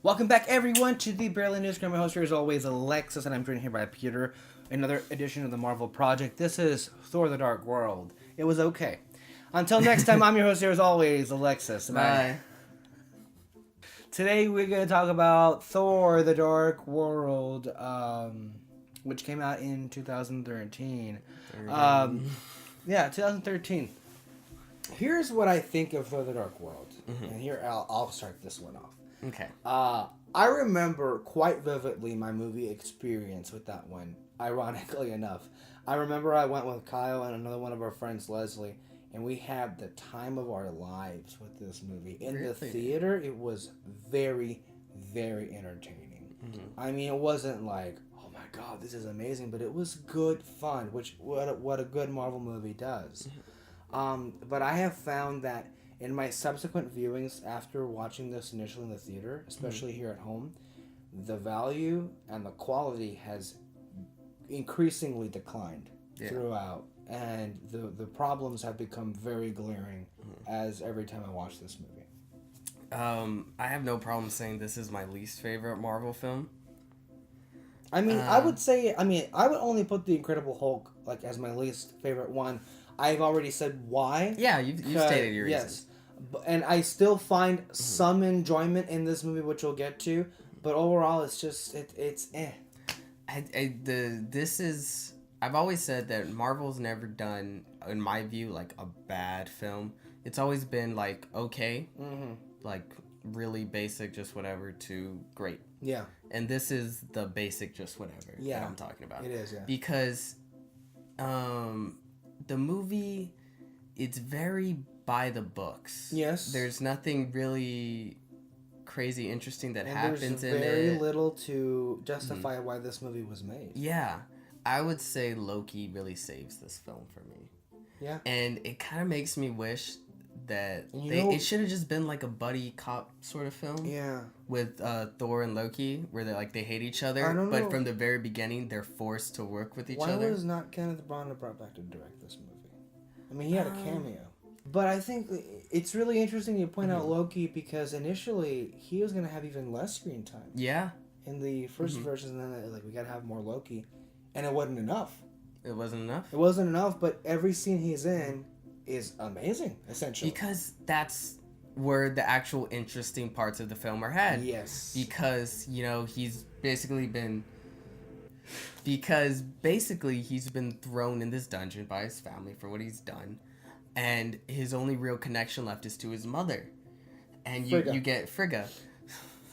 Welcome back, everyone, to the Barely News. I'm your host here, as always, Alexis, and I'm joined here by Peter. Another edition of the Marvel Project. This is Thor: The Dark World. It was okay. Until next time, I'm your host here, as always, Alexis. Bye. Today we're going to talk about Thor: The Dark World, which came out in 2013. Yeah, 2013. Here's what I think of Thor: The Dark World, and here I'll start this one off. Okay. I remember quite vividly my movie experience with that one. Ironically enough, I remember I went with Kyle and another one of our friends, Leslie, and we had the time of our lives with this movie. In the theater, it was very, very entertaining. I mean, it wasn't like, oh my god, this is amazing, but it was good fun, which what a good Marvel movie does. But I have found that in my subsequent viewings after watching this initially in the theater, especially here at home, the value and the quality has increasingly declined throughout, and the problems have become very glaring as every time I watch this movie. I have no problem saying this is my least favorite Marvel film. I mean, I would only put The Incredible Hulk like as my least favorite one. I've already said why. Yeah, you've stated your reasons. Yes, and I still find some enjoyment in this movie, which we'll get to. But overall, it's just it's eh. I've always said that Marvel's never done, in my view, like a bad film. It's always been like okay, like really basic, just whatever, to great. Yeah. And this is the basic, just whatever that I'm talking about. It is, yeah. Because, the movie, it's very by the books. Yes. There's nothing really crazy interesting that happens in it. There's very little to justify why this movie was made. Yeah. I would say Loki really saves this film for me. Yeah. And it kind of makes me wish that it should have just been like a buddy cop sort of film. Yeah. With Thor and Loki, where they hate each other, but from the very beginning they're forced to work with each other. Why was not Kenneth Branagh brought back to direct this movie? I mean, he had a cameo. But I think it's really interesting you point out Loki, because initially he was going to have even less screen time. Yeah. In the first version, and then we got to have more Loki. And it wasn't enough. It wasn't enough? It wasn't enough, but every scene he's in is amazing, essentially. Because that's where the actual interesting parts of the film are had. Yes. Because, he's basically been thrown in this dungeon by his family for what he's done. And his only real connection left is to his mother. And you get Frigga.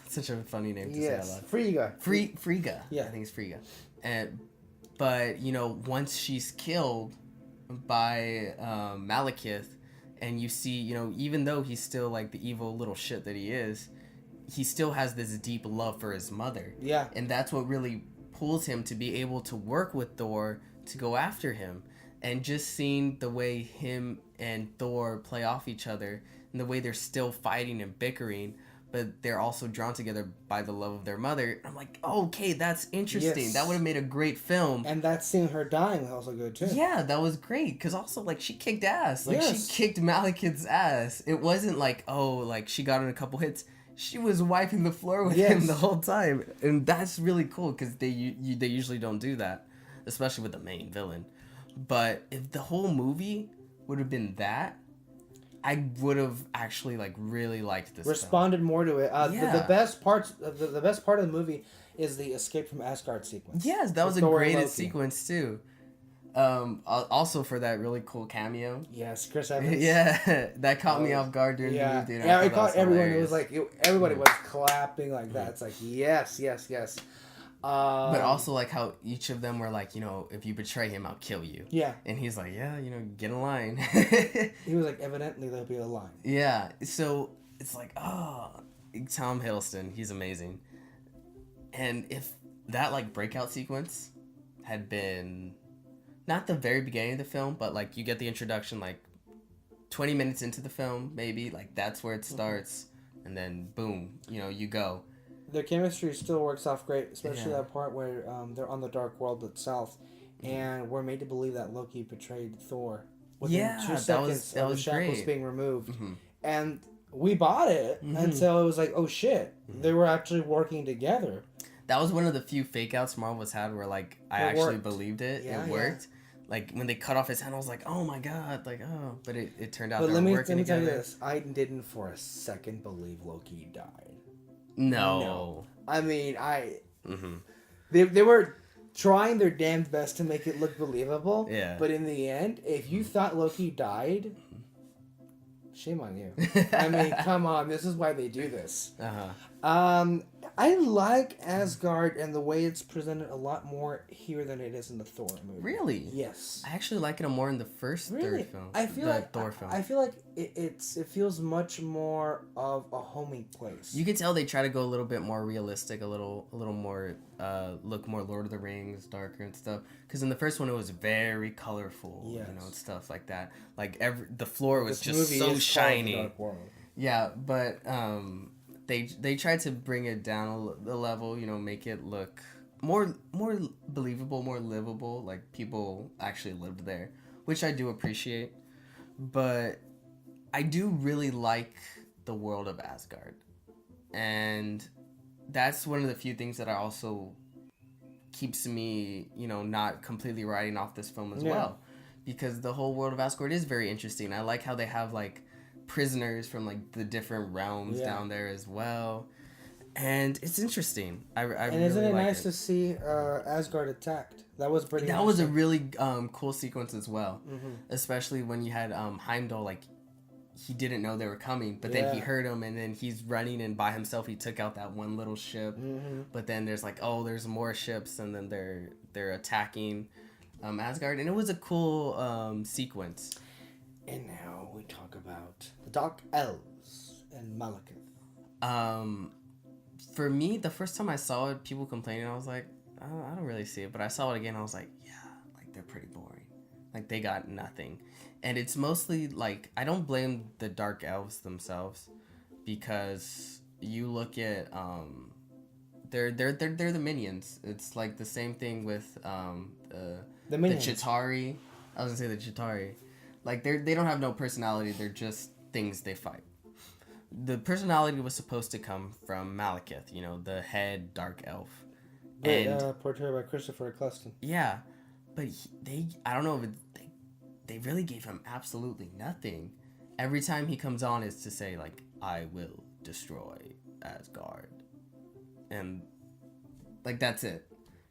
Such a funny name to say out loud. Frigga. Yeah. I think it's Frigga. But, once she's killed by Malekith, and you see, even though he's still like the evil little shit that he still has this deep love for his mother. Yeah. And that's what really pulls him to be able to work with Thor to go after him. And just seeing the way him and Thor play off each other, and the way they're still fighting and bickering, but they're also drawn together by the love of their mother. I'm like, okay, that's interesting. Yes. That would have made a great film. And that scene, her dying, was also good too. Yeah, that was great. Because also, she kicked ass. Yes. She kicked Malekith's ass. It wasn't she got in a couple hits. She was wiping the floor with him the whole time. And that's really cool, because they usually don't do that, especially with the main villain. But if the whole movie would have been that, I would have actually really liked this. Responded film. more to it. The best part of the movie is the escape from Asgard sequence. Yes, that was a great sequence too. Also for that really cool cameo. Yes, Chris Evans. Yeah, that caught me off guard during the movie. Yeah, it caught everyone. It was everybody was clapping like that. It's like yes. But also how each of them were if you betray him, I'll kill you. Yeah. And he's like, yeah, get in line. He was evidently there'll be a line. Yeah. So it's Tom Hiddleston, he's amazing. And if that breakout sequence had been not the very beginning of the film, but you get the introduction 20 minutes into the film, maybe that's where it starts, and then boom, you go. Their chemistry still works off great, especially that part where they're on the Dark World itself, and we're made to believe that Loki betrayed Thor within 2 seconds of the shackles being removed. And we bought it, Mm-hmm. and so it was like, oh shit, they were actually working together. That was one of the few fake outs Marvel's had where like I actually worked. believed it. Yeah, it worked. Like when they cut off his hand, I was like, oh my god, like oh. But it turned out But they let were me working tell together. you this: I didn't for a second believe Loki died. No. I mean, Mm-hmm. they were trying their damned best to make it look believable. Yeah. But in the end, if you thought Loki died, shame on you. I mean, come on, this is why they do this. I like Asgard and the way it's presented a lot more here than it is in the Thor movie. Really? Yes. I actually like it more in the first third film. I feel the like Thor film. I feel like it feels much more of a homing place. You can tell they try to go a little bit more realistic, a little more look more Lord of the Rings, darker and stuff. Because in the first one it was very colorful, you know, and stuff like that. Like the floor was just so shiny. Yeah, but they tried to bring it down a level, you know, make it look more believable, more livable, like people actually lived there, which I do appreciate. But I do really like the world of Asgard. And that's one of the few things that I also keeps me, you know, not completely writing off this film as well. Because the whole world of Asgard is very interesting. I like how they have like prisoners from like the different realms down there as well, and it's interesting. I and really isn't it like nice to see Asgard attacked? That was pretty. That was a really cool sequence as well, especially when you had Heimdall, like he didn't know they were coming, but then he heard them, and then he's running, and by himself he took out that one little ship. But then there's like, oh, there's more ships, and then they're attacking Asgard, and it was a cool sequence. And now we talk about the Dark Elves and Malekith. For me, the first time I saw it, people complaining, I was like, I don't really see it. But I saw it again, I was like, yeah, like they're pretty boring. Like they got nothing. And it's mostly like, I don't blame the Dark Elves themselves, because you look at they're the minions. It's like the same thing with the Chitauri. I was gonna say the Chitauri. Like they don't have no personality. They're just things they fight. The personality was supposed to come from Malekith, you know, the head dark elf. Portrayed by Christopher Eccleston. Yeah, but I don't know if they really gave him absolutely nothing. Every time he comes on is to say like, I will destroy Asgard, and like that's it.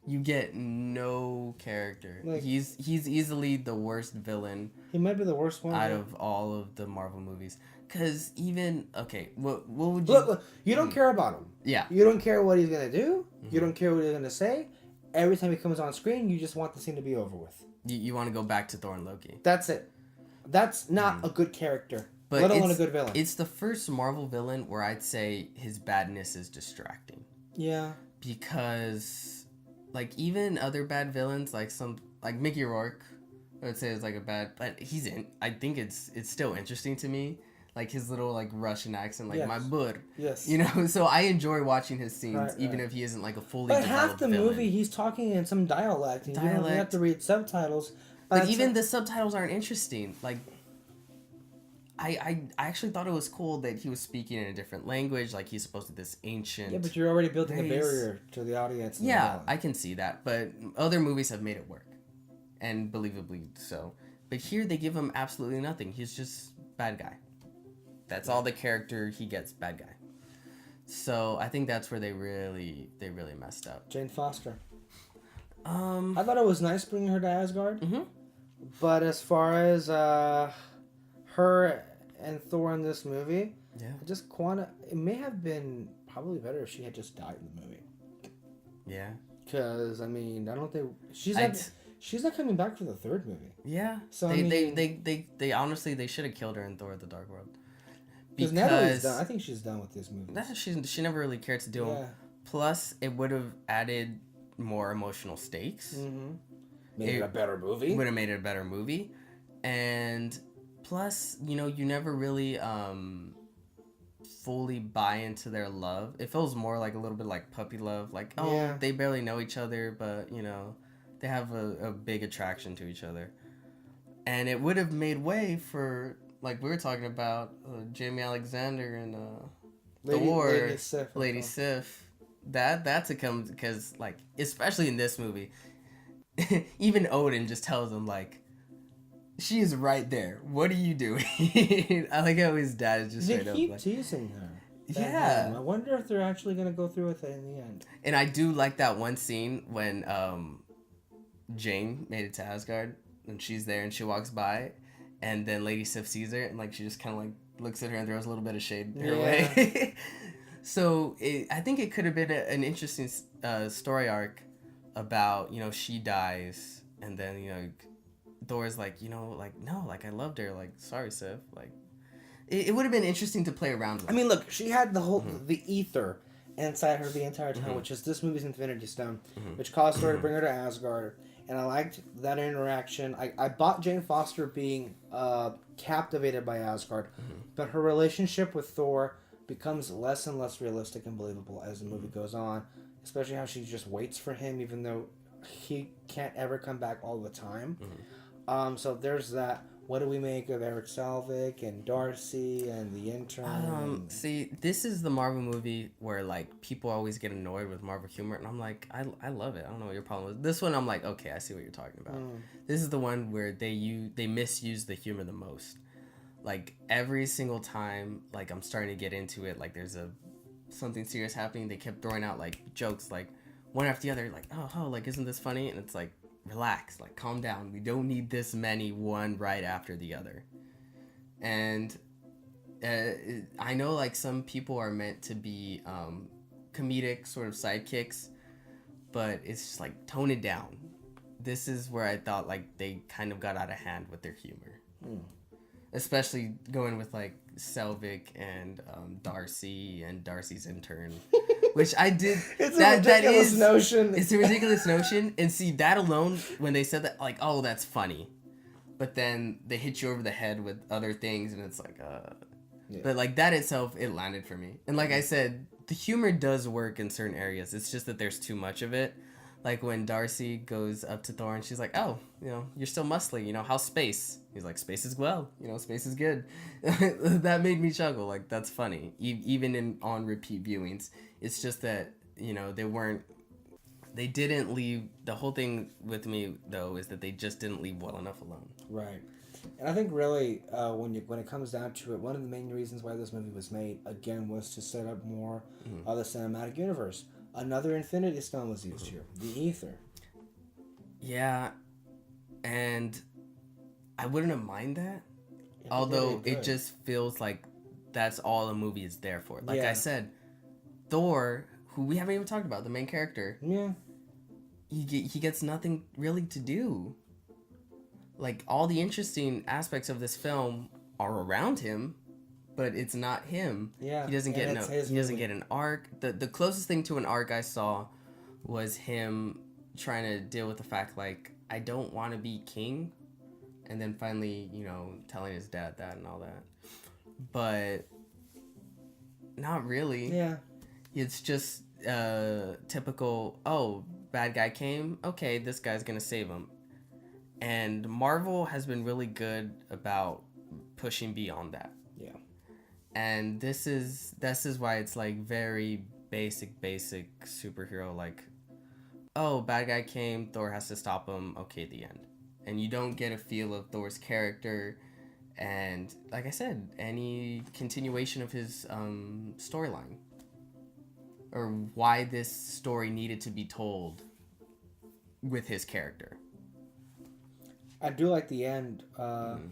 You get no character. Like, he's easily the worst villain. He might be the worst one out of all of the Marvel movies. Cause even what would you look? You don't care about him. Yeah. You don't care what he's gonna do. You don't care what he's gonna say. Every time he comes on screen, you just want the scene to be over with. You want to go back to Thor and Loki. That's it. That's not a good character. But let alone a good villain. It's the first Marvel villain where I'd say his badness is distracting. Yeah. Because like even other bad villains, like Mickey Rourke, I would say is like a bad, but I think it's still interesting to me, like his little like Russian accent, like my bud. Yes. You know, so I enjoy watching his scenes, even if he isn't like a fully. But developed half the villain. movie, he's talking in some dialect, and you don't have to read subtitles. But even the subtitles aren't interesting. Like, I actually thought it was cool that he was speaking in a different language, like he's supposed to be this ancient. Yeah, but you're already building a barrier to the audience. Yeah, I can see that, but other movies have made it work, and believably so. But here they give him absolutely nothing. He's just bad guy. That's all the character he gets, bad guy. So I think that's where they really messed up. Jane Foster. I thought it was nice bringing her to Asgard. Mm-hmm. But as far as her and Thor in this movie, it may have been probably better if she had just died in the movie. Yeah. Because I mean, I don't think she's not coming back for the third movie. Yeah. So they honestly they should have killed her in Thor: The Dark World. Because Natalie's done. I think she's done with this movie. She never really cared to do them. Plus, it would have added more emotional stakes. Mm-hmm. Made it a better movie. Would have made it a better movie, and plus, you never really fully buy into their love. It feels more like a little bit like puppy love. Like, they barely know each other, but they have a big attraction to each other, and it would have made way for like we were talking about Jamie Alexander and Lady Thor, Sif. Lady Sif. That's a come because like especially in this movie, even Odin just tells him like, she is right there. What are you doing? I like how his dad is just They straight keep up like, teasing her. yeah. I wonder if they're actually gonna go through with it in the end. And I do like that one scene when Jane made it to Asgard and she's there and she walks by, and then Lady Sif sees her and like she just kind of like looks at her and throws a little bit of shade her way. So I think it could have been an interesting story arc about, you know, she dies and then, you know, Thor's like, you know, like, no, like I loved her, like sorry Sif, like it would have been interesting to play around with. I mean, look, she had the whole the ether inside her the entire time, which is this movie's Infinity Stone, which caused her to bring her to Asgard. And I liked that interaction. I bought Jane Foster being captivated by Asgard, but her relationship with Thor becomes less and less realistic and believable as the movie goes on, especially how she just waits for him even though he can't ever come back all the time. So there's that. What do we make of Eric Salvik and Darcy and the intern? See, this is the Marvel movie where like people always get annoyed with Marvel humor, and I'm like, I love it. I don't know what your problem is. This one, I'm like, okay, I see what you're talking about. This is the one where they misuse the humor the most. Like every single time, like I'm starting to get into it, like there's something serious happening, they kept throwing out like jokes, like one after the other, like oh, like isn't this funny? And it's like, relax, like calm down. We don't need this many one right after the other. And I know like some people are meant to be comedic sort of sidekicks, but it's just like tone it down. This is where I thought like they kind of got out of hand with their humor. Especially going with like Selvig and Darcy and Darcy's intern, which I did. It's a ridiculous notion. It's a ridiculous notion, and see that alone when they said that, like, oh, that's funny, but then they hit you over the head with other things, and it's like, Yeah. But like that itself, it landed for me. And like I said, the humor does work in certain areas. It's just that there's too much of it. Like when Darcy goes up to Thor and she's like, oh, you know, you're still muscly, you know, how's space? He's like, space is well, you know, space is good. That made me chuckle. Like, that's funny. Even on repeat viewings. It's just that, you know, they didn't leave, the whole thing with me, though, is that they just didn't leave well enough alone. Right. And I think really, when it comes down to it, one of the main reasons why this movie was made, again, was to set up more of the cinematic universe. Another Infinity Stone was used here, the Ether. Yeah, and I wouldn't have mind that. Although it just feels like that's all the movie is there for. Like I said, Thor, who we haven't even talked about, the main character. Yeah. He gets nothing really to do. Like all the interesting aspects of this film are around him, but it's not him. Yeah. He doesn't get get an arc. The closest thing to an arc I saw was him trying to deal with the fact like, I don't want to be king, and then finally, you know, telling his dad that and all that. But not really. Yeah. It's just typical, oh, bad guy came, okay, this guy's gonna save him. And Marvel has been really good about pushing beyond that. Yeah. And this is why it's like very basic superhero, like, oh, bad guy came, Thor has to stop him, okay, the end. And you don't get a feel of Thor's character and, like I said, any continuation of his storyline. Or why this story needed to be told with his character. I do like the end.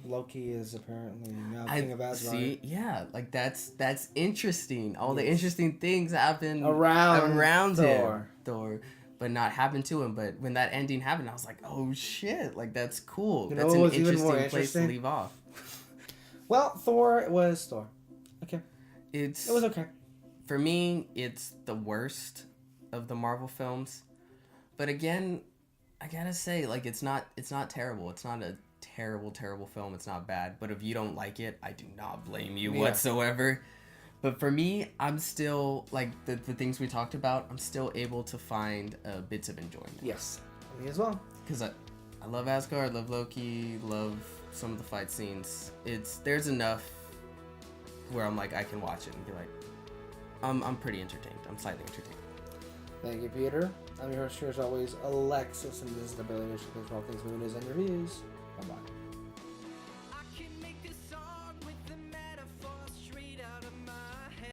Loki is apparently now king of Asgard. See, yeah, like that's interesting. All the interesting things happen around him, Thor, but not happen to him. But when that ending happened, I was like, oh shit, like that's cool. You that's know an interesting place to leave off. Well, Thor was Thor. Okay, it was okay. For me, it's the worst of the Marvel films. But again, I gotta say, like, it's not terrible. It's not a terrible film. It's not bad. But if you don't like it, I do not blame you whatsoever. But for me, I'm still, like, the things we talked about, I'm still able to find bits of enjoyment. Yes, me as well. Because I love Asgard, love Loki, love some of the fight scenes. There's enough where I'm like, I can watch it and be like, I'm pretty entertained. I'm slightly entertained. Thank you, Peter. I'm your host here as always, Alexis, and this is the Billy Nation for all things movies and reviews. Bye bye.